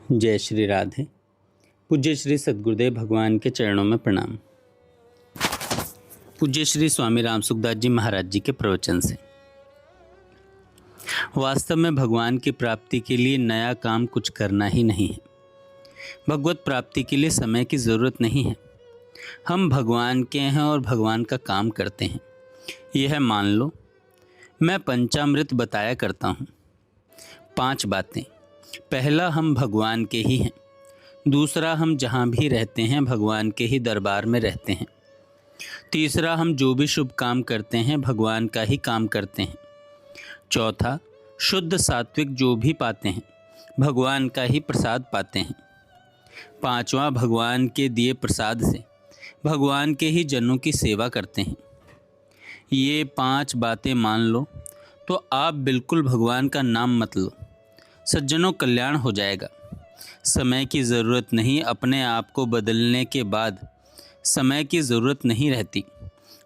जय श्री राधे। पूज्य श्री सद्गुरुदेव भगवान के चरणों में प्रणाम। पूज्य श्री स्वामी राम सुखदास जी महाराज जी के प्रवचन से। वास्तव में भगवान की प्राप्ति के लिए नया काम कुछ करना ही नहीं है। भगवत प्राप्ति के लिए समय की ज़रूरत नहीं है। हम भगवान के हैं और भगवान का काम करते हैं। यह मान लो। मैं पंचामृत बताया करता हूँ। 5 बातें। पहला, हम भगवान के ही हैं। दूसरा, हम जहाँ भी रहते हैं भगवान के ही दरबार में रहते हैं। तीसरा, हम जो भी शुभ काम करते हैं भगवान का ही काम करते हैं। चौथा, शुद्ध सात्विक जो भी पाते हैं भगवान का ही प्रसाद पाते हैं। पांचवा, भगवान के दिए प्रसाद से भगवान के ही जनों की सेवा करते हैं। ये 5 बातें मान लो तो आप बिल्कुल भगवान का नाम मत लो, सज्जनों कल्याण हो जाएगा। समय की ज़रूरत नहीं। अपने आप को बदलने के बाद समय की ज़रूरत नहीं रहती।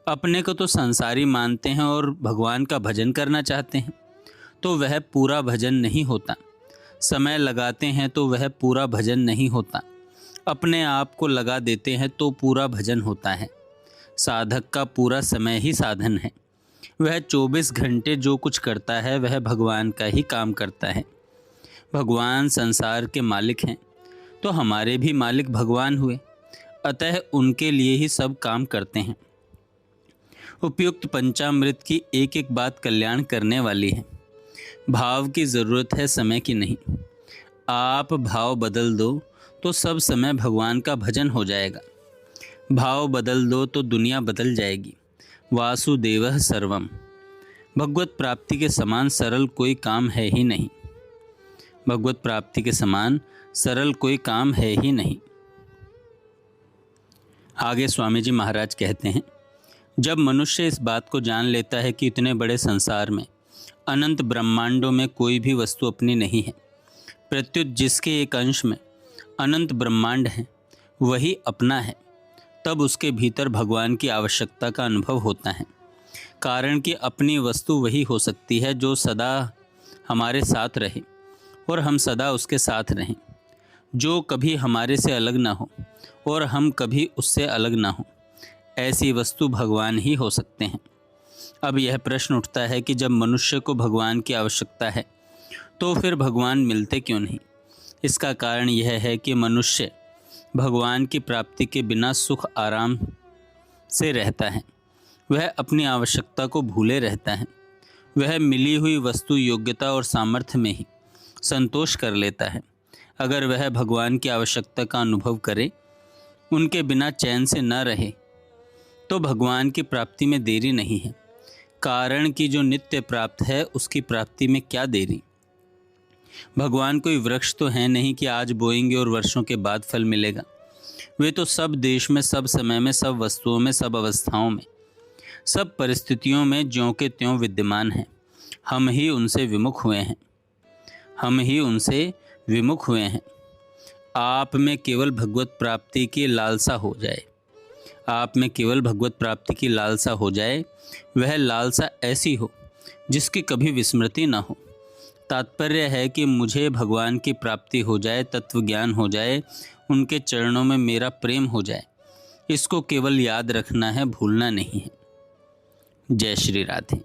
अपने को तो संसारी मानते हैं और भगवान का भजन करना चाहते हैं तो वह पूरा भजन नहीं होता। समय लगाते हैं तो वह पूरा भजन नहीं होता। अपने आप को लगा देते हैं तो पूरा भजन होता है। साधक का पूरा समय ही साधन है। वह 24 घंटे जो कुछ करता है वह भगवान का ही काम करता है। भगवान संसार के मालिक हैं तो हमारे भी मालिक भगवान हुए, अतः उनके लिए ही सब काम करते हैं। उपयुक्त पंचामृत की एक एक बात कल्याण करने वाली है। भाव की ज़रूरत है, समय की नहीं। आप भाव बदल दो तो सब समय भगवान का भजन हो जाएगा। भाव बदल दो तो दुनिया बदल जाएगी। वासुदेवः सर्वम। भगवत प्राप्ति के समान सरल कोई काम है ही नहीं। भगवत प्राप्ति के समान सरल कोई काम है ही नहीं। आगे स्वामी जी महाराज कहते हैं, जब मनुष्य इस बात को जान लेता है कि इतने बड़े संसार में अनंत ब्रह्मांडों में कोई भी वस्तु अपनी नहीं है, प्रत्युत जिसके एक अंश में अनंत ब्रह्मांड है वही अपना है, तब उसके भीतर भगवान की आवश्यकता का अनुभव होता है। कारण कि अपनी वस्तु वही हो सकती है जो सदा हमारे साथ रहे और हम सदा उसके साथ रहें, जो कभी हमारे से अलग ना हो और हम कभी उससे अलग ना हो। ऐसी वस्तु भगवान ही हो सकते हैं। अब यह प्रश्न उठता है कि जब मनुष्य को भगवान की आवश्यकता है तो फिर भगवान मिलते क्यों नहीं? इसका कारण यह है कि मनुष्य भगवान की प्राप्ति के बिना सुख आराम से रहता है। वह अपनी आवश्यकता को भूले रहता है। वह मिली हुई वस्तु, योग्यता और सामर्थ्य में ही संतोष कर लेता है। अगर वह भगवान की आवश्यकता का अनुभव करे, उनके बिना चैन से न रहे, तो भगवान की प्राप्ति में देरी नहीं है। कारण कि जो नित्य प्राप्त है उसकी प्राप्ति में क्या देरी? भगवान कोई वृक्ष तो है नहीं कि आज बोएंगे और वर्षों के बाद फल मिलेगा। वे तो सब देश में, सब समय में, सब वस्तुओं में, सब अवस्थाओं में, सब परिस्थितियों में ज्यों के त्यों विद्यमान हैं। हम ही उनसे विमुख हुए हैं। हम ही उनसे विमुख हुए हैं। आप में केवल भगवत प्राप्ति की लालसा हो जाए। आप में केवल भगवत प्राप्ति की लालसा हो जाए। वह लालसा ऐसी हो जिसकी कभी विस्मृति न हो। तात्पर्य है कि मुझे भगवान की प्राप्ति हो जाए, तत्व ज्ञान हो जाए, उनके चरणों में मेरा प्रेम हो जाए। इसको केवल याद रखना है, भूलना नहीं है। जय श्री राधे।